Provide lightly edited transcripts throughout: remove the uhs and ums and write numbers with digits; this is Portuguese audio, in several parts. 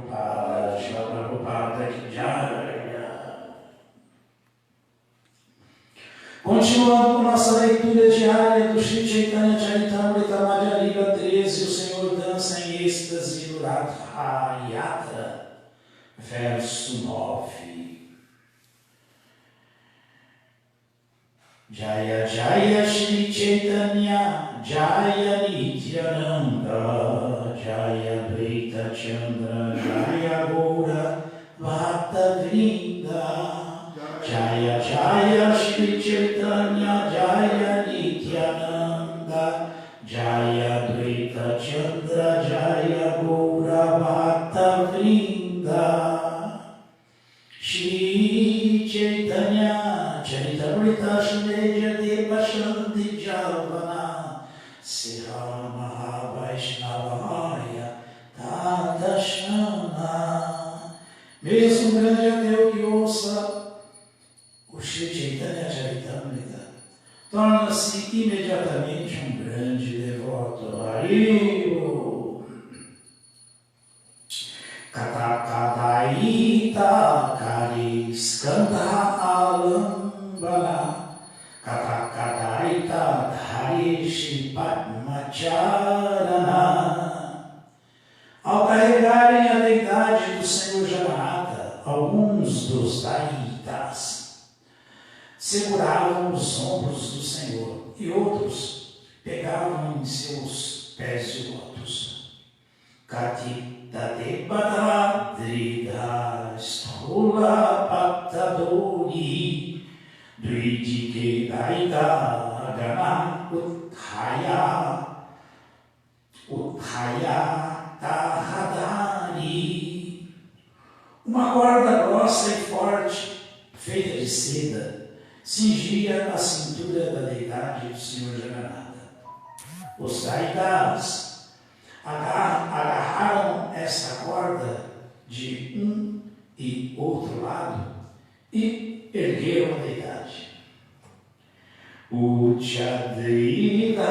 Prabhupada, Shila Prabhupada Ki Jai. Continuando com nossa leitura diária do Sri Chaitanya Charitamrita Madhya Liga 13, o Senhor dança em êxtase no Radha Yatra, verso 9. Jaya Jaya Shri Chaitanya Jaya Nityananda Jaya Dvaita Chandra Jaya Gaura Bhakta Vrinda Jaya Jaya Shri Chaitanya Jaya Nityananda Jaya Dvaita Chandra Jaya Gaura Bhakta Vrinda Shri Chaitanya Charitamrita Shreya Deva Shanti Javana Siha Mahavaishnavaya Tadashana. Mesmo grande ateu que ouça o Shri Chaitanya Charitamrita torna-se imediatamente um grande devoto. Haribo Katakadaita Kari Skandha Alambana Katakadaita Dhari Shri Padmacharana. Ao carregarem a deidade do Senhor Jagannatha, alguns dos Daitas seguravam os ombros do Senhor e outros pegavam em seus pés de lótus. Katita Debada Drida Stula Patadori Dridike Daita Gana Uthaya Tahadari. Uma corda grossa e forte, feita de seda, cingia a cintura da deidade do Senhor Jagannatha. Os Daitas agarraram esta corda de um e outro lado e ergueram a deidade. Uchadrida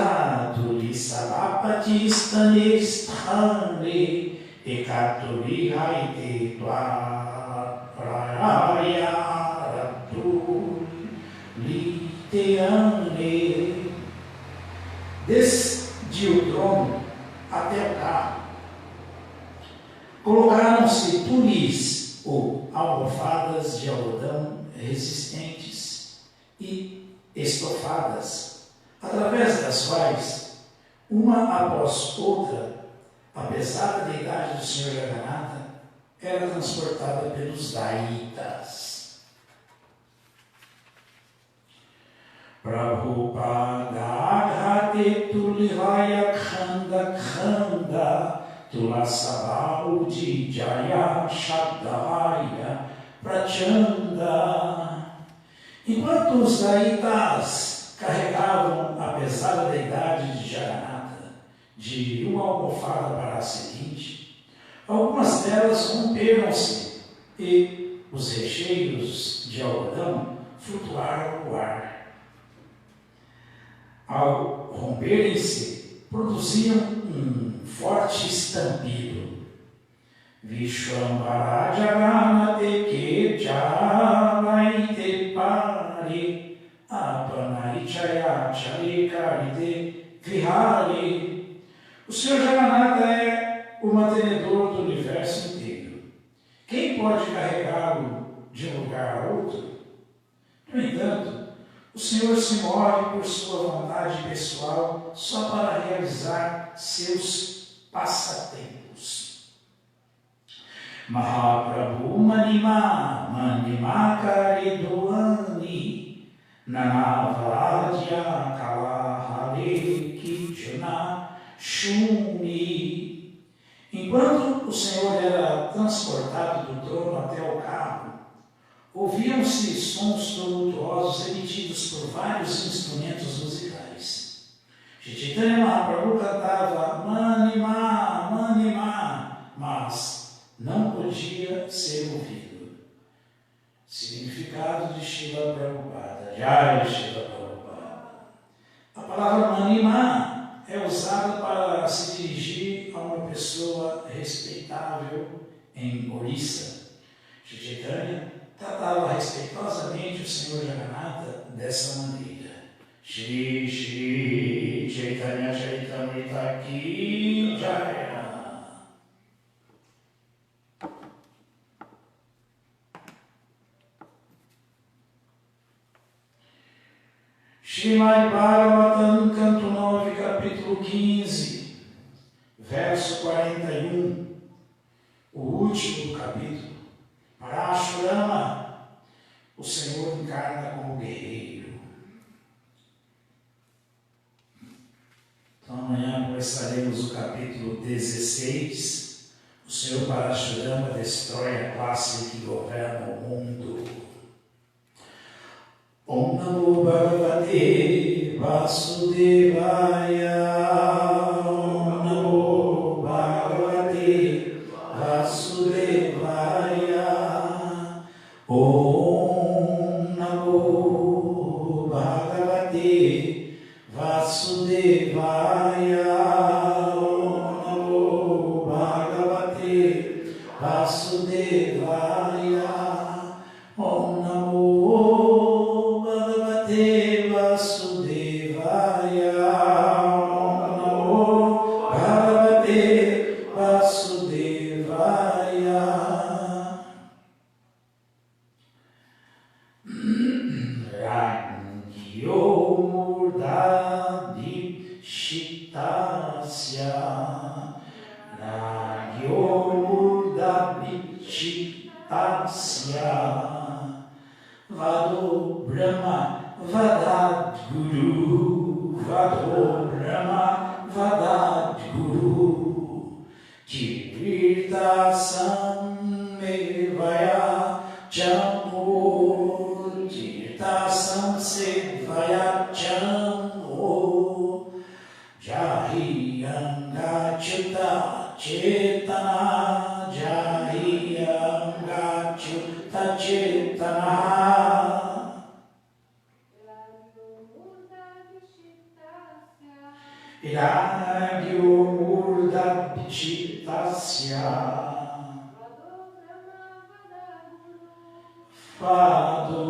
Tulisalapati Stanesthane Ekaturi Haite Tvarayaratu Liteane. Desde o trono até o carro colocaram-se tulis ou almofadas de algodão resistentes e estofadas, através das quais, uma após outra, a pesada deidade do Senhor Jagannatha era transportada pelos Daitas. Prabhupada Aghate Tulihaya Khanda Khanda Tulasabhaudi Jaya Shabdahaya Prachanda. Enquanto os Daitas carregavam a pesada deidade de Jagannatha de uma almofada para a seguinte, algumas delas romperam-se e os recheios de algodão flutuaram no ar. Ao romperem-se, produziam um forte estampido. Vishwambara Jagannatha Ke Jalaite Pari Apanaichaya Charikarite Vihari. O Senhor Jagannatha é o mantenedor do universo inteiro. Quem pode carregá-lo de um lugar a outro? No entanto, o Senhor se move por sua vontade pessoal só para realizar seus passatempos. Mahaprabhu Manima Manima Karidoani Nanavadya Kalahare Kijana Shuni. Enquanto o Senhor era transportado do trono até o carro, ouviam-se sons tumultuosos emitidos por vários instrumentos musicais. Chaitanya Mahaprabhu cantava Manima, Manima, mas não podia ser ouvido. Significado de Srila Prabhupada. Jai Srila Prabhupada. A palavra Manima é usada para se dirigir a uma pessoa respeitável em Orissa, Shri Chaitanya tratava respeitosamente o Senhor Jagannatha dessa maneira. Shri Shri Chaitanya Charitamrita Ki Jaya. Srimad Bhagavatam, canto 9, capítulo 15, verso 41, o último do capítulo. Parashurama, o Senhor encarna como guerreiro. Então amanhã começaremos o capítulo 16. O Senhor Parashurama destrói a classe que governa o mundo. Om Namo Bhagavate Vasudevaya. Om Namo Bhagavate Vasudevaya. Om Namo Bhagavate Vasudevaya. Om Namo Bhagavate Vasudevaya. Om Namo Vado Brahma Vadat Guru, Vado Brahma Vadat Guru, Tirtha Samevaya Chammo, Tirtha Samsevaya Chammo, Jahi Anga Chuta Chetana, Jahi Anga Chuta Chetana. Iragyo Murda Vichitasya. Vado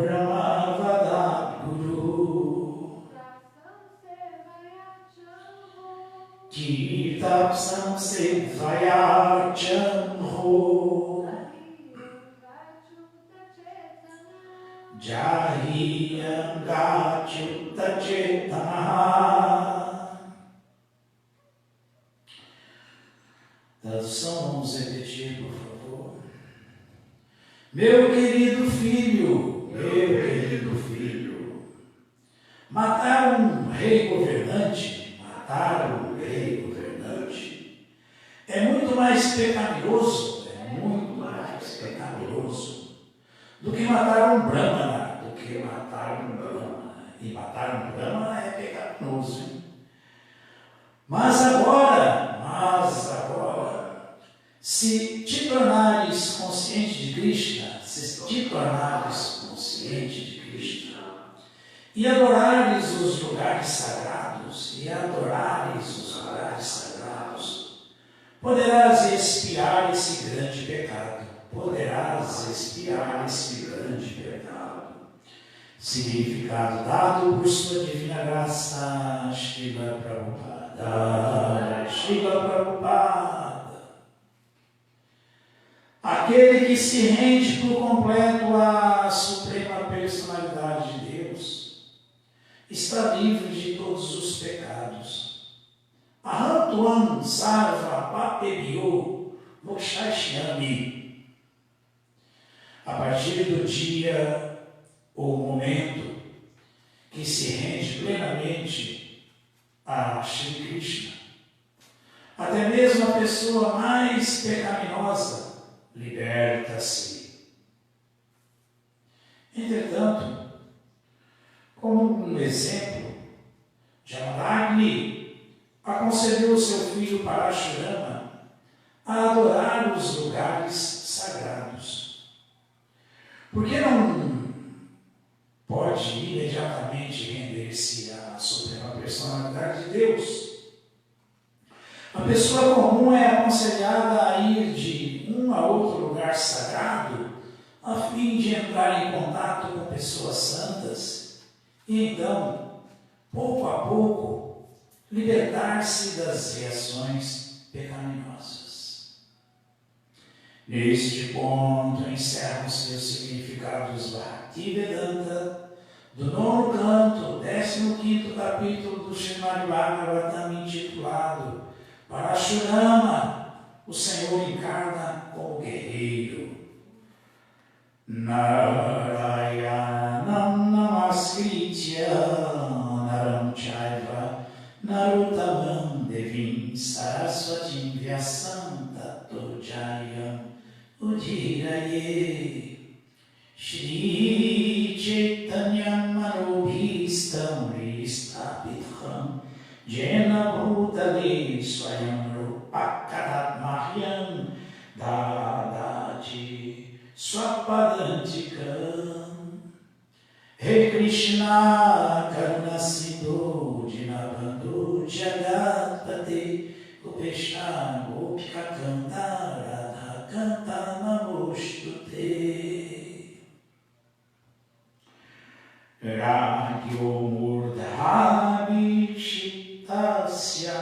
Brahma Vadat Guru, Tirtha Samsevaya Chammo, Jahi Anga Chuta Chetana. Tradução, vamos repetir, por favor. Meu querido filho, matar um rei governante, é muito mais pecaminoso, do que matar um brahmana, E matar um brahmana é pecaminoso, hein? Mas agora, se te tornares consciente de Krishna, e adorares os lugares sagrados, poderás expiar esse grande pecado. Significado dado por sua divina graça, Srila Prabhupada. Aquele que se rende por completo à suprema personalidade de Deus está livre de todos os pecados. Ahantuam sarva papebio mokshashyami. A partir do dia ou momento que se rende plenamente a Shri Krishna, até mesmo a pessoa mais pecaminosa liberta-se. Entretanto, como um exemplo, Jamadagni aconselhou seu filho Parashurama a adorar os lugares sagrados. Por que não pode imediatamente render-se à suprema personalidade de Deus? A pessoa comum é aconselhada a ir de 1 a outro lugar sagrado, a fim de entrar em contato com pessoas santas e então, pouco a pouco, libertar-se das reações pecaminosas. Neste ponto encerram-se os significados Bhaktivedanta do 9º canto, 15º capítulo do Srimad Bhagavatam, intitulado Parashurama, o Senhor encarna como guerreiro. Narayanam namaskritya naram chaiva naruttamam devim saraswatim vyasam tato jayam udhiraye. Shri Chaitanya Manobhistam Vistapitham Jena Bhutale Swayam Rupakadat Mahyam Dadati Swapadantikam. He Krishna Karuna Sindhu Dinabandhu Jagatpate Gopeshna Gopika Kanta Radha Kanta Namostute. Ragyo Murdhabichitasya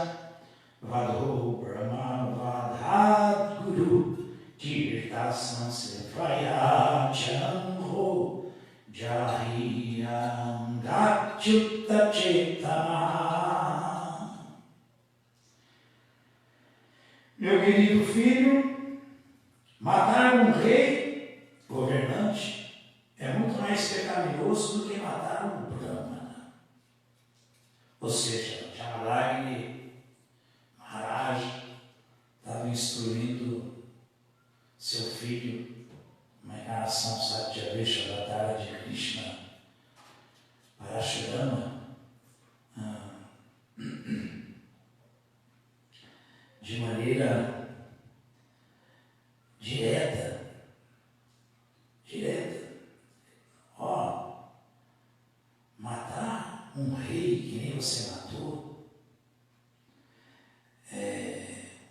Vado Brahma Vadhat Guru Tirtasam Sevaya Chanho Jahiram Gachyutta Chetana. Meu querido filho, matar um rei governante é muito mais pecaminoso do que matar um Brahmana. Ou seja, Jamalagni Maharaj estava instruindo seu filho, uma encarnação Satyaveshvatara de Krishna, Parashurama, de maneira direta. Matar um rei que nem você matou,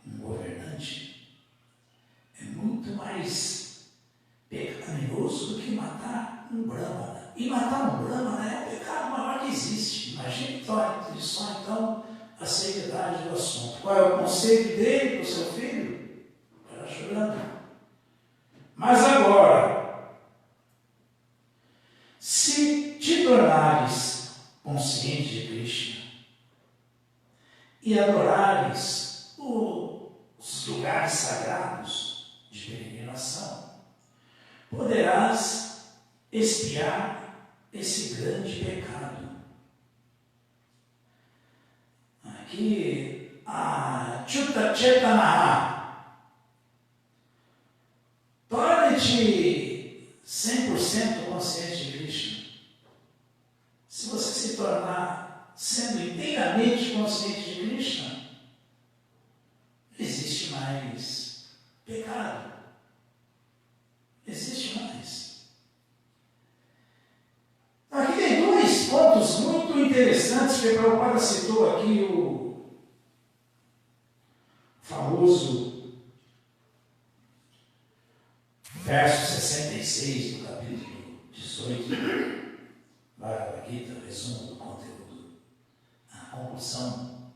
um governante, é muito mais pecaminoso do que matar um Brahmana. E matar um Brahmana é o pecado maior que existe. Imagine só então a seriedade do assunto. Qual é o conceito dele para o seu filho? Para chorando. Mas agora, se te tornares consciente de Krishna e adorares os lugares sagrados de peregrinação, poderás expiar esse grande pecado. Aqui, a Chutta Chetanaha, torne-te 100% consciente de Krishna. Se você se tornar sendo inteiramente consciente de Krishna, não existe mais pecado. Não existe mais. Aqui tem dois pontos muito interessantes que o Prabhupada citou aqui, o famoso verso 66 do capítulo 18, Bhagavad Gita, resumo do conteúdo, a conclusão,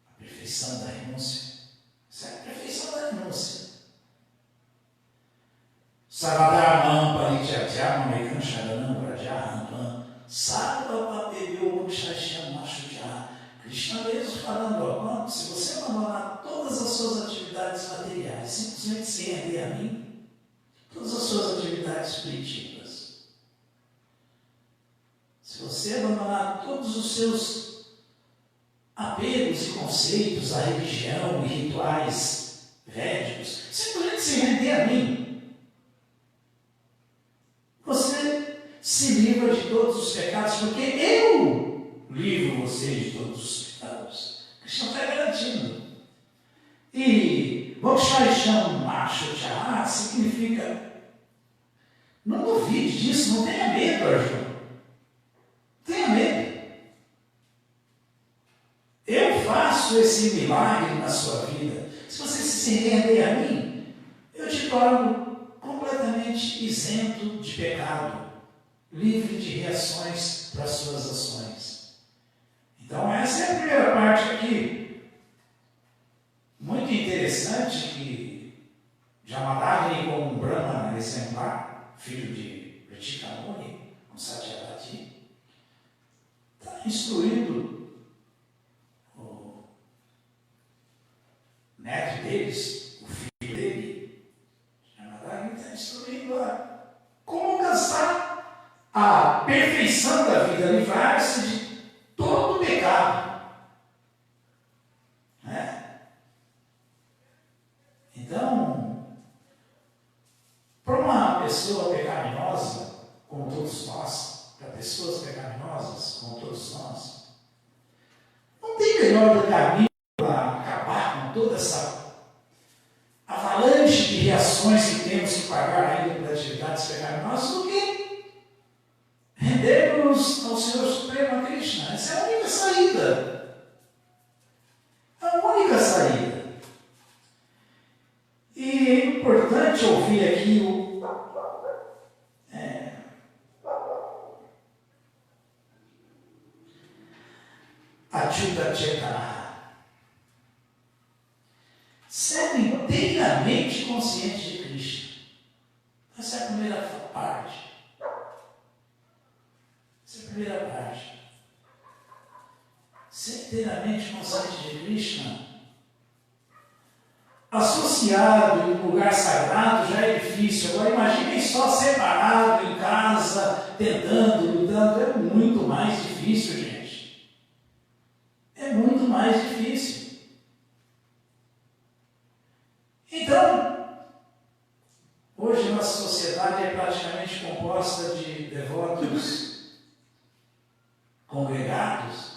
a perfeição da renúncia. Isso é a perfeição da renúncia. Sarvadharmam parityagyam ekam sharanam vrajahantam sarva papebhyo mokshasya mashuja. Krishna mesmo falando, se você abandonar todas as suas atividades materiais, simplesmente se render a mim, todas as suas atividades primitivas, se você abandonar todos os seus apegos e conceitos à religião e rituais védicos, simplesmente se render a mim, você se livra de todos os pecados, porque eu livro você de todos os pecados. Krishna está garantindo. E Mokshaisham Mashucha significa, não duvide disso, não tenha medo, Arjuna. Tenha medo. Eu faço esse milagre na sua vida. Se você se render a mim, eu te torno completamente isento de pecado, livre de reações para as suas ações. Então essa é a primeira parte aqui. Muito interessante que Jamadagni, como um Brahmana exemplar, filho de Ritika Muni, um Satyavati, está instruindo o neto deles, o filho dele. Jamadagni está instruindo a como alcançar a perfeição da vida, livrar-se de todo o pecado. Então, para uma pessoa pecaminosa, como todos nós, para pessoas pecaminosas, como todos nós, não tem melhor do caminho para acabar com toda essa avalanche de reações que temos que pagar ainda por atividades pecaminosas do que render-nos ao Senhor Supremo, a Krishna. Essa é a única saída. A única saída. E é importante ouvir aqui o Achyuta Chetana. Sendo inteiramente consciente de Krishna. Essa é a primeira parte. Essa é a primeira parte. Ser inteiramente consciente de Krishna, associado em um lugar sagrado, já é difícil. Agora imaginem só separado em casa, tentando, lutando. É muito mais difícil, gente. É muito mais difícil. Então, hoje nossa sociedade é praticamente composta de devotos congregados.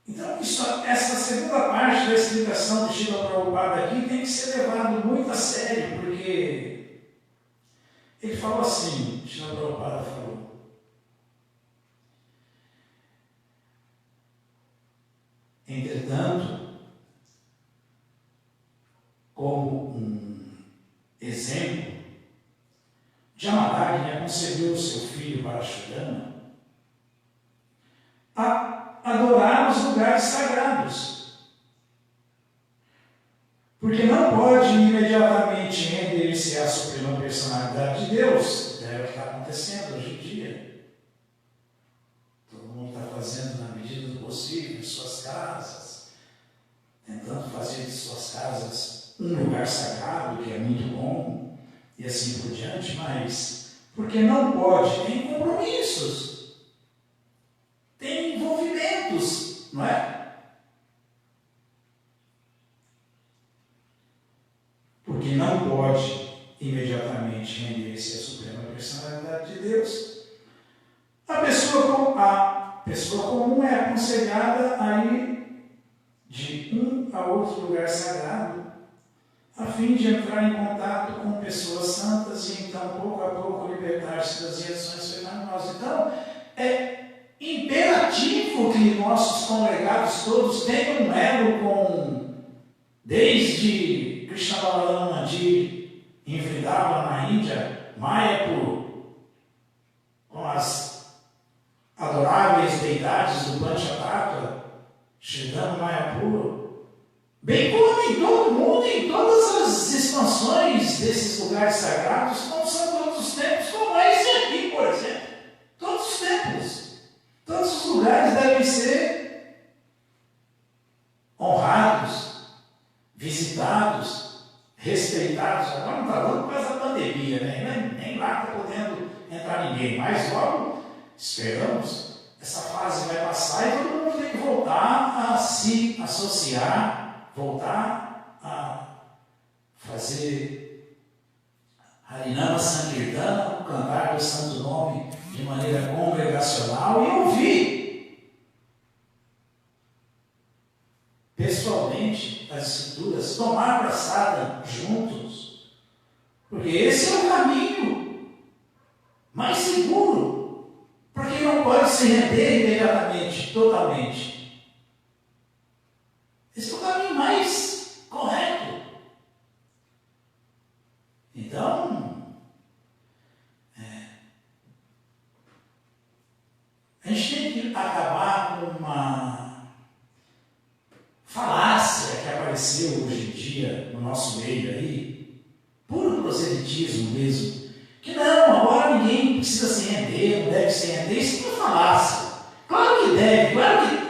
Então, essa segunda parte da explicação de Srila Prabhupada aqui tem que ser levado muito a sério, porque ele falou assim, Srila Prabhupada falou: entretanto, como um exemplo, Jamadagni aconselhou o seu filho Parashurama a adorar os lugares sagrados, porque não pode imediatamente render-se à suprema personalidade de Deus. É o que está acontecendo hoje em dia. Todo mundo está fazendo na medida do possível em suas casas, tentando fazer de suas casas um lugar sagrado, que é muito bom, e assim por diante, mas porque não pode, tem compromissos, tem envolvimentos, não é? Porque não pode imediatamente render-se à suprema personalidade de Deus. A pessoa comum é aconselhada a ir de um a outro lugar sagrado, a fim de entrar em contato com pessoas santas e então, pouco a pouco, libertar-se das reações pecaminosas. Então, é imperativo que nossos congregados todos tenham um elo com, desde Krishna Balaram Mandir, em Vrindavan, na Índia, Mayapur, com as adoráveis deidades do Panchatattva, Sridham Mayapur, bem como em todo o mundo, em todas as expansões desses lugares sagrados, como são todos os templos, como esse aqui, por exemplo. Todos os templos, todos os lugares devem ser honrados, visitados, respeitados. Agora não está dando por causa da pandemia, né? Nem lá está podendo entrar ninguém, mas logo esperamos, essa fase vai passar e todo mundo tem que voltar a se associar, voltar a fazer Harinama Sankirtana, cantar o santo nome de maneira congregacional e ouvir pessoalmente as escrituras, tomar abraçada juntos, porque esse é o caminho mais seguro, porque não pode se render imediatamente, totalmente. Esse é o caminho mais hoje em dia, no nosso meio aí, puro proselitismo mesmo, que não, agora ninguém precisa se render, não deve se render, isso não é falácia. Claro que deve, claro que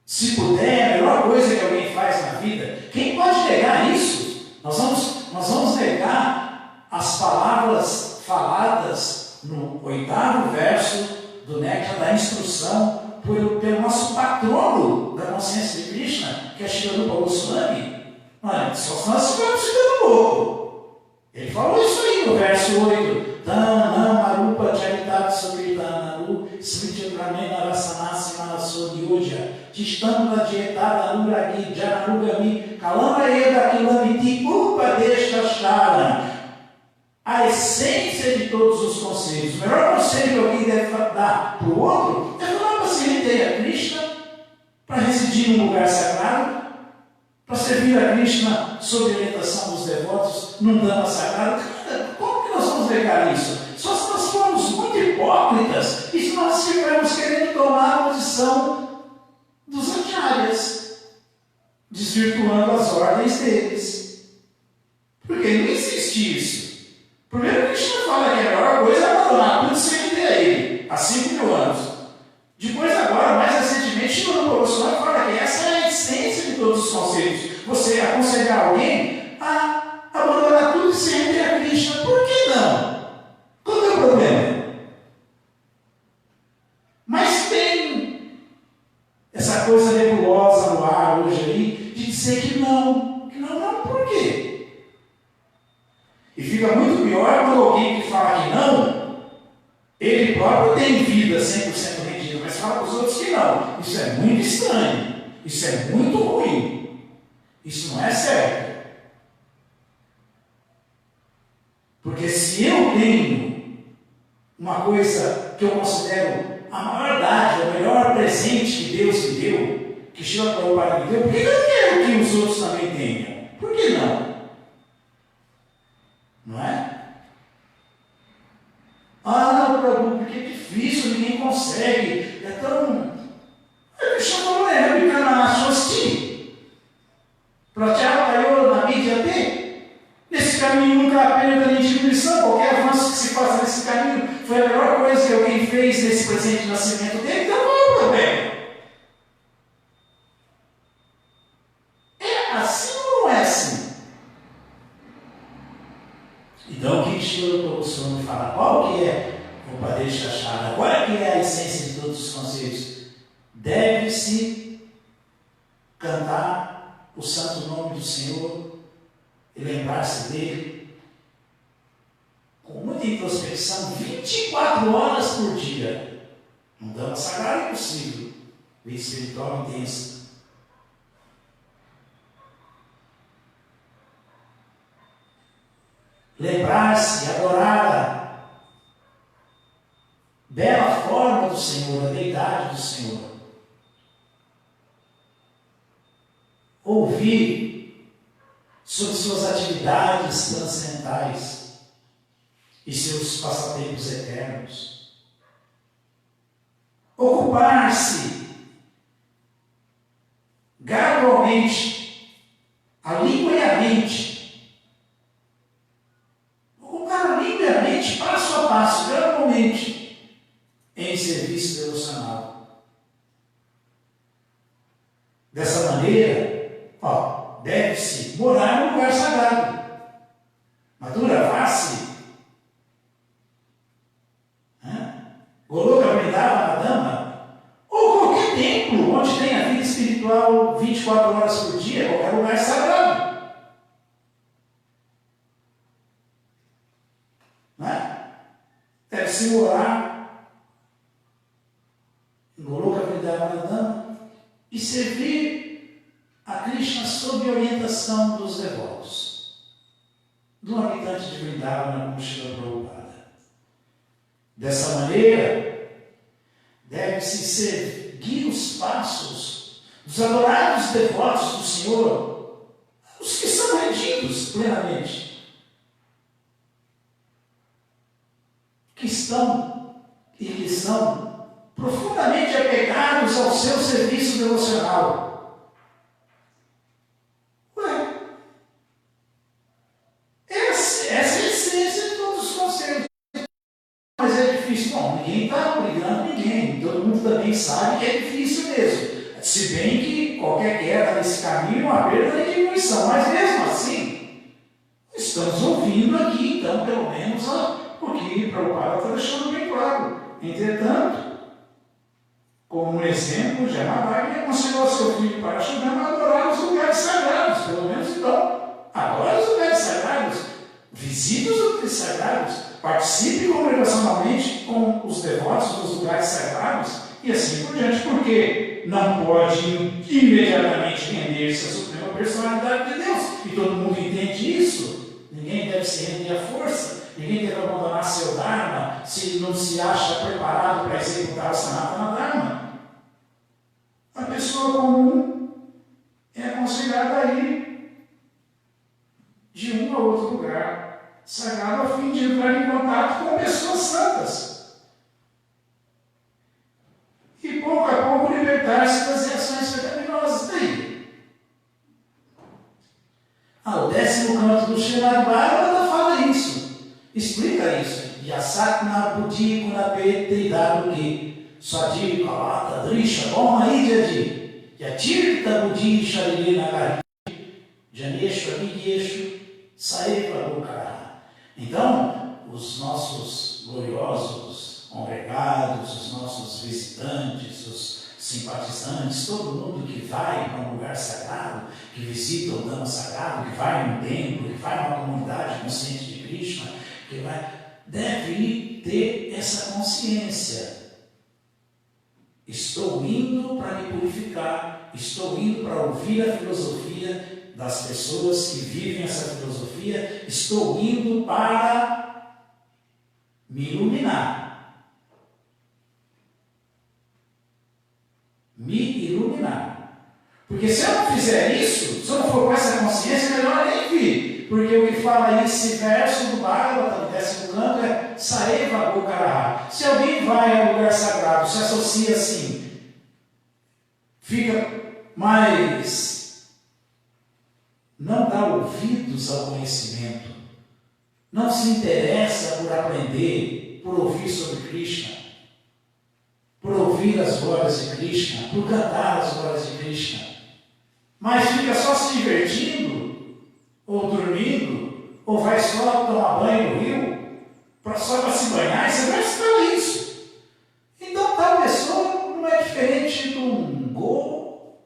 se puder, é a melhor coisa que alguém faz na vida. Quem pode negar isso? Nós vamos negar as palavras faladas no 8º verso do Néctar da instrução pelo nosso patrono da consciência de Krishna, que é Srila Rupa Goswami. Olha, só se nós estivermos ficando louco. Ele falou isso aí no verso 8. Tanam Arupa Charitat Sukritanaru Smriti Pramena Rasanasi Manasodioja Tistambla Dietada Nuragi Janarugami Kalamaeda Kilamiti Upadeshta Shara. A essência de todos os conselhos. O melhor conselho que alguém deve dar para o outro é falar para se render a Krishna, para residir num lugar sagrado, para servir a Krishna sob a orientação dos devotos num dhamma sagrado. Como que nós vamos negar isso? Só se nós formos muito hipócritas e se nós estivermos querendo tomar a posição dos acharyas, desvirtuando as ordens deles. Porque não existe isso. Primeiro, Krishna fala que a melhor coisa é abandonar tudo sem render a ele, há 5.000 anos. Depois, agora, mais recentemente, Srila Rupa Goswami fala que essa é a essência de todos os conceitos. Você aconselhar alguém a abandonar tudo sem render a Krishna. Por que não? Qual é o problema? Mas tem essa coisa nebulosa no ar hoje aí de dizer que não, por quê? E fica muito pior quando alguém que fala que não, ele próprio tem vida 100% rendida, mas fala para os outros que não. Isso é muito estranho, isso é muito ruim, isso não é certo. Porque se eu tenho uma coisa que eu considero a maior dádiva, o melhor presente que Deus me deu, que Srila Prabhupada me deu, por que eu quero que os outros também tenham? Por que não? Não é? Ah, não, Prabhu, porque é difícil, ninguém consegue. É tão. Krishna falou, Vikramanasosti. Pratyapayora na mídia tem. Nesse caminho nunca há pena nem diminuição. Qualquer avanço que se faça nesse caminho foi a melhor coisa que alguém fez nesse presente de nascimento dele. Então qual é o problema? É assim ou não é assim? Então, o que Srila Rupa Goswami fala? Qual que é o Upadesha Shara? Qual é que é a essência de todos os conceitos? Deve-se cantar o santo nome do Senhor e lembrar-se dele com muita introspecção, 24 horas por dia. Não dá uma sagrada impossível, vida espiritual intensa. Lembrar-se, adorar a bela forma do Senhor, a deidade do Senhor. Ouvir sobre suas atividades transcendentais e seus passatempos eternos. Ocupar-se gradualmente a língua e a mente. Passo a passo, gradualmente, em serviço devocional. Dessa maneira, deve-se morar no lugar sagrado. Madhuravasi, Goloka Vrindavana Dhamma, ou qualquer templo onde tem a vida espiritual 24 horas por dia, qualquer lugar sagrado. Deve-se morar em Goloka Vrindavana Dhamma e servir a Krishna sob a orientação dos devotos, do habitante de Vrindavana como Srila Prabhupada. Dessa maneira, deve-se seguir os passos dos adorados devotos do Senhor, os que são rendidos plenamente, que são profundamente apegados ao seu serviço devocional. Ué, ninguém está obrigando ninguém. Todo mundo também sabe que é difícil mesmo. Se bem que qualquer queda nesse caminho é uma perda de diminuição. Mas mesmo assim, estamos ouvindo aqui, então, pelo menos, o que o Prabhupada está deixando bem claro. Entretanto, como um exemplo, Jamadagni aconselhou seu filho para Parashurama a adorar os lugares sagrados, pelo menos então, adore os lugares sagrados, visite os lugares sagrados, participe congregacionalmente com os devotos dos lugares sagrados e assim por diante, porque não pode imediatamente render-se à suprema personalidade de Deus, e todo mundo entende isso. Ninguém deve se render à força, ninguém deve abandonar seu Dharma se não se acha preparado para executar o Sanatana Dharma. A pessoa comum é aconselhada a ir de um a outro lugar sagrado a fim de entrar em contato com pessoas santas e pouco a pouco libertar-se das reações pecaminosas. Daí, o 10º canto do Srimad Bhagavatam fala isso, explica isso. Yasatna buddhi gunapete daruki Swadi Kalata Drisha Boma Idyadi Yatirta Buddhi Sharirena Kari Janeshu Abhigyeshu Saeva Bukara. Então, os nossos gloriosos congregados, os nossos visitantes, os simpatizantes, todo mundo que vai para um lugar sagrado, que visita o Dhamma sagrado, que vai num templo, que vai numa comunidade consciente de Krishna, deve ter essa consciência. Estou indo para me purificar, estou indo para ouvir a filosofia das pessoas que vivem essa filosofia, estou indo para me iluminar. Me iluminar. Porque se eu não fizer isso, se eu não for com essa consciência, melhor nem vir. Porque o que fala esse verso do Bhagavatam, do 10º canto, é Saeva Bukara. Se alguém vai ao lugar sagrado, se associa assim, fica mais, não dá ouvidos ao conhecimento, não se interessa por aprender, por ouvir sobre Krishna, por ouvir as glórias de Krishna, por cantar as glórias de Krishna, mas fica só se divertindo, ou dormindo, ou vai só tomar banho no rio, só para se banhar, e você vai estudar isso. Então, tal pessoa não é diferente de um go,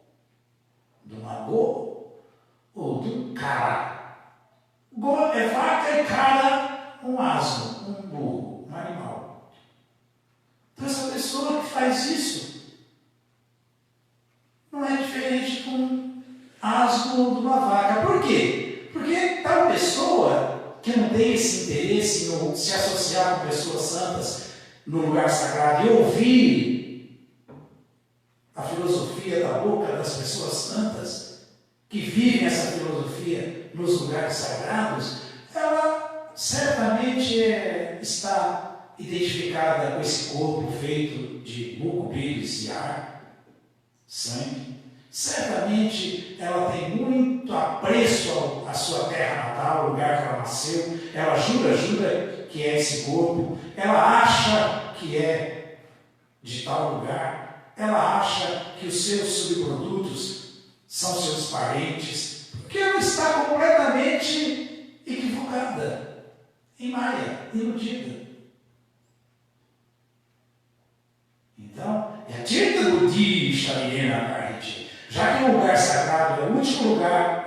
de uma go, ou de um cara. Go é vaca e cara, um asno, um burro, um animal. Então, essa pessoa que faz isso não é diferente de um asno ou de uma vaca. Por quê? Porque tal pessoa que não tem esse interesse em se associar com pessoas santas no lugar sagrado e ouvir a filosofia da boca das pessoas santas que vivem essa filosofia nos lugares sagrados, ela certamente está identificada com esse corpo feito de muco, bilis e ar, sangue. Certamente ela tem muito apreço à sua terra natal, o lugar que ela nasceu. Ela jura que é esse corpo. Ela acha que é de tal lugar. Ela acha que os seus subprodutos são seus parentes. Porque ela está completamente equivocada, em Maya, iludida. Então, é a Tirtha Buddhi Sharirena Kari. Já que o lugar sagrado é o último lugar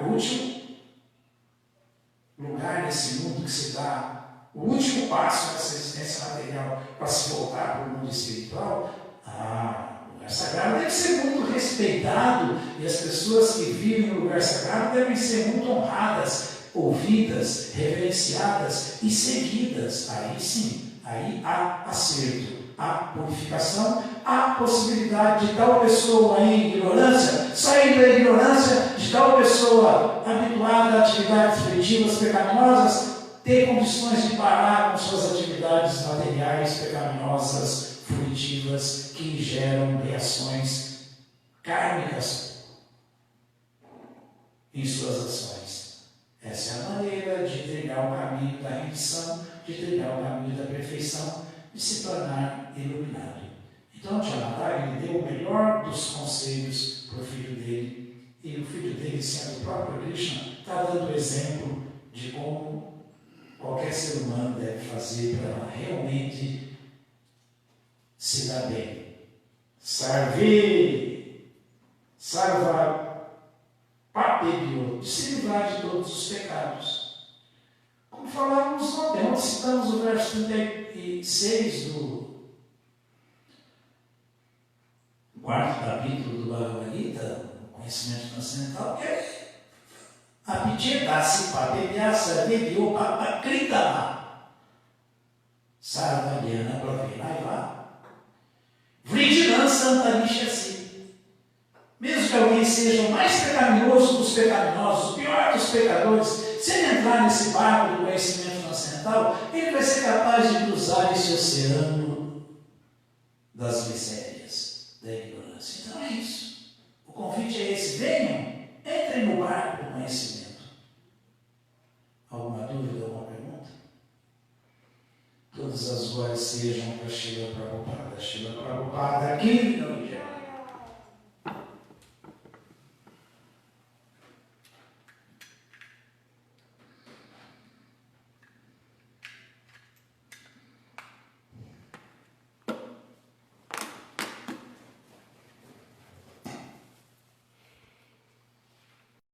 nesse mundo que se dá, o último passo dessa existência material para se voltar para o mundo espiritual, o lugar sagrado deve ser muito respeitado e as pessoas que vivem no lugar sagrado devem ser muito honradas, ouvidas, reverenciadas e seguidas. Aí sim, aí há acerto. A purificação, a possibilidade de tal pessoa em ignorância, sair da ignorância, de tal pessoa habituada a atividades primitivas pecaminosas, ter condições de parar com suas atividades materiais pecaminosas, fruitivas, que geram reações kármicas em suas ações. Essa é a maneira de trilhar o caminho da rendição, de trilhar o caminho da perfeição, e se tornar iluminado. Então, Janatá, ele deu o melhor dos conselhos para o filho dele, e o filho dele, sendo o próprio Krishna, está dando exemplo de como qualquer ser humano deve fazer para realmente se dar bem. Sarva papebio, de se livrar de todos os pecados. Como falávamos ontem, onde citamos o verso 36 do quarto capítulo do Bhagavad Gita, o conhecimento transcendental, que é Apichedasi papebhyasa vedyo papakritama sarvadhyana pravinaiva vridinam santarishasi. Mesmo que alguém seja o mais pecaminoso dos pecaminosos, o pior dos pecadores, se ele entrar nesse barco do conhecimento transcendental, ele vai ser capaz de cruzar esse oceano das misérias, da ignorância. Então é isso. O convite é esse. Venham, entrem no barco do conhecimento. Alguma dúvida, alguma pergunta? Todas as glórias sejam para Srila Prabhupada. Srila Prabhupada aqui no